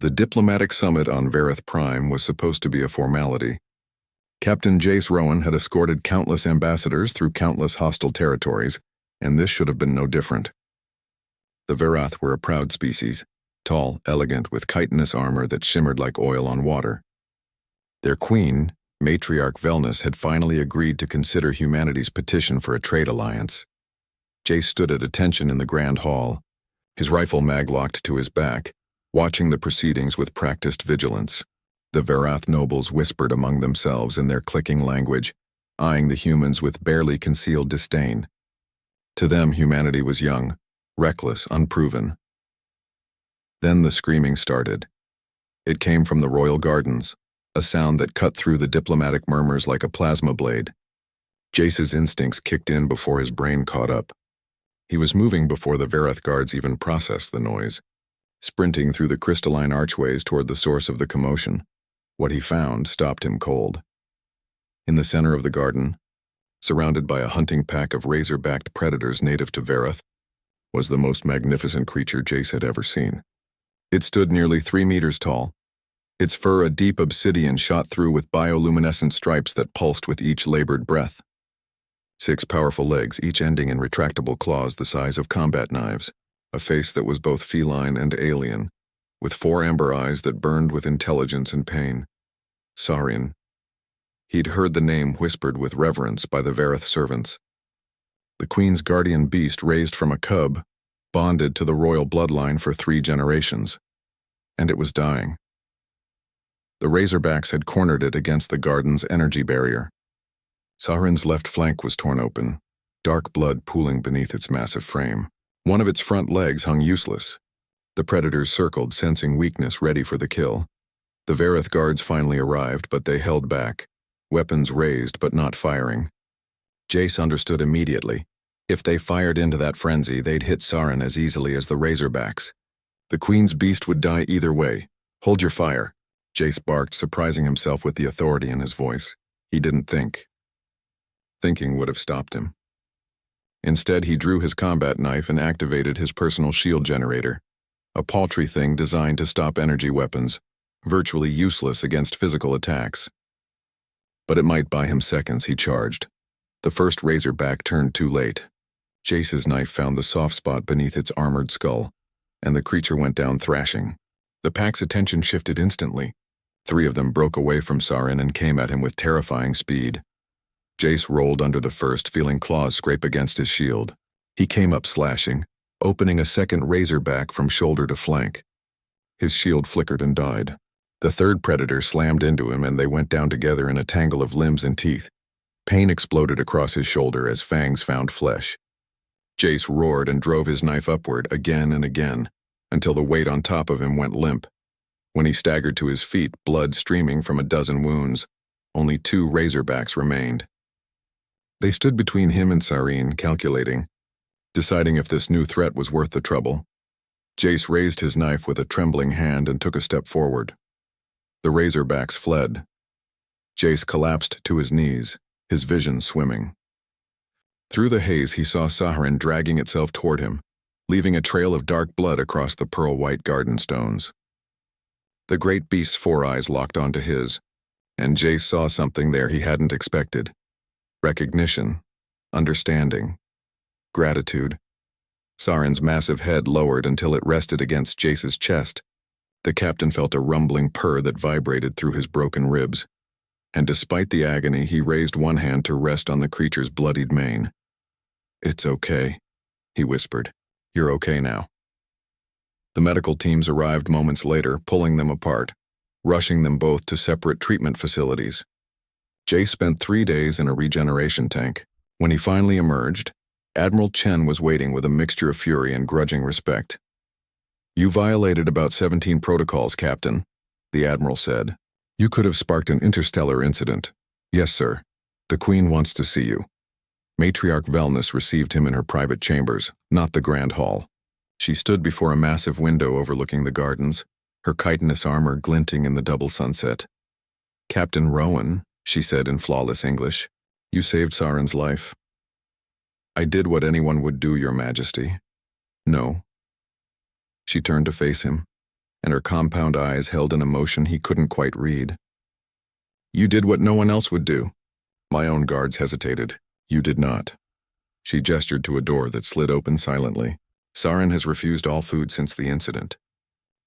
The diplomatic summit on Vareth Prime was supposed to be a formality. Captain Jace Rowan had escorted countless ambassadors through countless hostile territories, and this should have been no different. The Varath were a proud species, tall, elegant, with chitinous armor that shimmered like oil on water. Their queen, Matriarch Velnus, had finally agreed to consider humanity's petition for a trade alliance. Jace stood at attention in the grand hall, his rifle mag-locked to his back, watching the proceedings with practiced vigilance. The Varath nobles whispered among themselves in their clicking language, eyeing the humans with barely concealed disdain. To them, humanity was young, reckless, unproven. Then the screaming started. It came from the royal gardens, a sound that cut through the diplomatic murmurs like a plasma blade. Jace's instincts kicked in before his brain caught up. He was moving before the Varath guards even processed the noise, sprinting through the crystalline archways toward the source of the commotion. What he found stopped him cold. In the center of the garden, surrounded by a hunting pack of razor-backed predators native to Vareth, was the most magnificent creature Jace had ever seen. It stood nearly 3 meters tall, its fur a deep obsidian shot through with bioluminescent stripes that pulsed with each labored breath. 6 powerful legs, each ending in retractable claws the size of combat knives, a face that was both feline and alien, with 4 amber eyes that burned with intelligence and pain. Saurian. He'd heard the name whispered with reverence by the Vareth servants. The queen's guardian beast raised from a cub, bonded to the royal bloodline for 3 generations. And it was dying. The Razorbacks had cornered it against the garden's energy barrier. Sauron's left flank was torn open, dark blood pooling beneath its massive frame. One of its front legs hung useless. The predators circled, sensing weakness, ready for the kill. The Vareth guards finally arrived, but they held back, weapons raised but not firing. Jace understood immediately. If they fired into that frenzy, they'd hit Sauron as easily as the Razorbacks. The queen's beast would die either way. Hold your fire, Jace barked, surprising himself with the authority in his voice. He didn't think. Thinking would have stopped him. Instead, he drew his combat knife and activated his personal shield generator, a paltry thing designed to stop energy weapons, virtually useless against physical attacks. But it might buy him seconds, he charged. The first Razorback turned too late. Jace's knife found the soft spot beneath its armored skull, and the creature went down thrashing. The pack's attention shifted instantly. 3 of them broke away from Sauron and came at him with terrifying speed. Jace rolled under the first, feeling claws scrape against his shield. He came up slashing, opening a second Razorback from shoulder to flank. His shield flickered and died. The third predator slammed into him and they went down together in a tangle of limbs and teeth. Pain exploded across his shoulder as fangs found flesh. Jace roared and drove his knife upward again and again, until the weight on top of him went limp. When he staggered to his feet, blood streaming from a dozen wounds, only 2 Razorbacks remained. They stood between him and Sareen, calculating, deciding if this new threat was worth the trouble. Jace raised his knife with a trembling hand and took a step forward. The Razorbacks fled. Jace collapsed to his knees, his vision swimming. Through the haze, he saw Saharan dragging itself toward him, leaving a trail of dark blood across the pearl-white garden stones. The great beast's 4 eyes locked onto his, and Jace saw something there he hadn't expected. Recognition, understanding, gratitude. Sauron's massive head lowered until it rested against Jace's chest. The captain felt a rumbling purr that vibrated through his broken ribs, and despite the agony, he raised one hand to rest on the creature's bloodied mane. "It's okay," he whispered. "You're okay now." The medical teams arrived moments later, pulling them apart, rushing them both to separate treatment facilities. Jace spent 3 days in a regeneration tank. When he finally emerged, Admiral Chen was waiting with a mixture of fury and grudging respect. "You violated about 17 protocols, Captain," the Admiral said. "You could have sparked an interstellar incident." "Yes, sir. The Queen wants to see you." Matriarch Velnus received him in her private chambers, not the Grand Hall. She stood before a massive window overlooking the gardens, her chitinous armor glinting in the double sunset. "Captain Rowan," she said in flawless English, "you saved Sauron's life." "I did what anyone would do, Your Majesty." "No." She turned to face him. and her compound eyes held an emotion he couldn't quite read. "You did what no one else would do." My own guards hesitated. "You did not." She gestured to a door that slid open silently. "Saren has refused all food since the incident.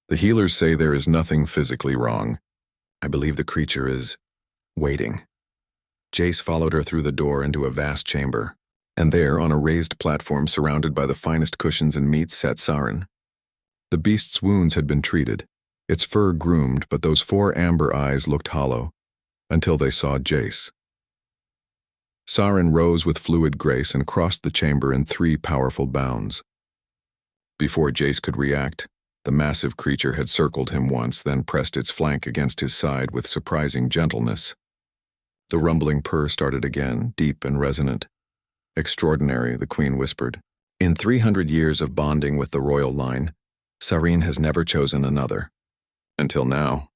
The healers say there is nothing physically wrong. I believe the creature is waiting." Jace followed her through the door into a vast chamber, and there, on a raised platform surrounded by the finest cushions and meats, sat Saren. The beast's wounds had been treated, its fur groomed, but those 4 amber eyes looked hollow, until they saw Jace. Saren rose with fluid grace and crossed the chamber in 3 powerful bounds. Before Jace could react, the massive creature had circled him once, then pressed its flank against his side with surprising gentleness. The rumbling purr started again, deep and resonant. "Extraordinary," the queen whispered. "In 300 years of bonding with the royal line, Saren has never chosen another. Until now."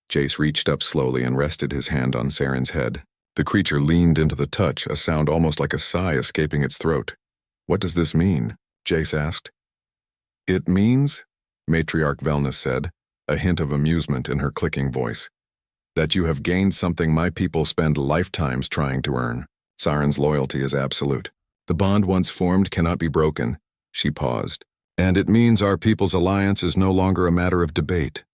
Jace reached up slowly and rested his hand on Saren's head. The creature leaned into the touch, a sound almost like a sigh escaping its throat. "What does this mean?" Jace asked. "It means," Matriarch Velnus said, a hint of amusement in her clicking voice, "that you have gained something my people spend lifetimes trying to earn. Saren's loyalty is absolute. The bond once formed cannot be broken." She paused. "And it means our people's alliance is no longer a matter of debate.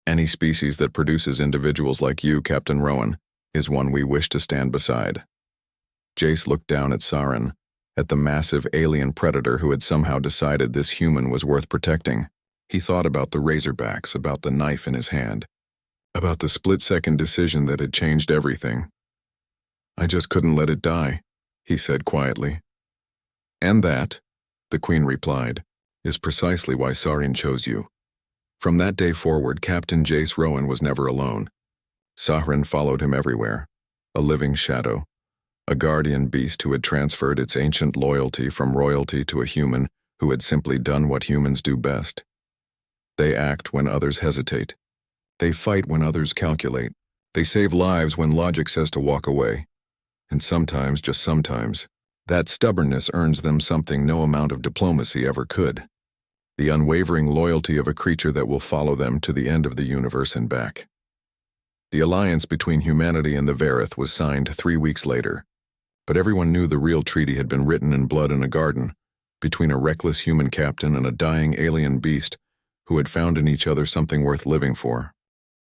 Any species that produces individuals like you, Captain Rowan, is one we wish to stand beside." Jace looked down at Saren, at the massive alien predator who had somehow decided this human was worth protecting. He thought about the razorbacks, about the knife in his hand, about the split-second decision that had changed everything. "I just couldn't let it die," he said quietly. "And that," the queen replied, "is precisely why Saren chose you." From that day forward, Captain Jace Rowan was never alone. Saren followed him everywhere, a living shadow, a guardian beast who had transferred its ancient loyalty from royalty to a human who had simply done what humans do best. They act when others hesitate. They fight when others calculate. They save lives when logic says to walk away. And sometimes, just sometimes, that stubbornness earns them something no amount of diplomacy ever could: the unwavering loyalty of a creature that will follow them to the end of the universe and back. The alliance between humanity and the Verith was signed 3 weeks later, but everyone knew the real treaty had been written in blood in a garden, between a reckless human captain and a dying alien beast who had found in each other something worth living for.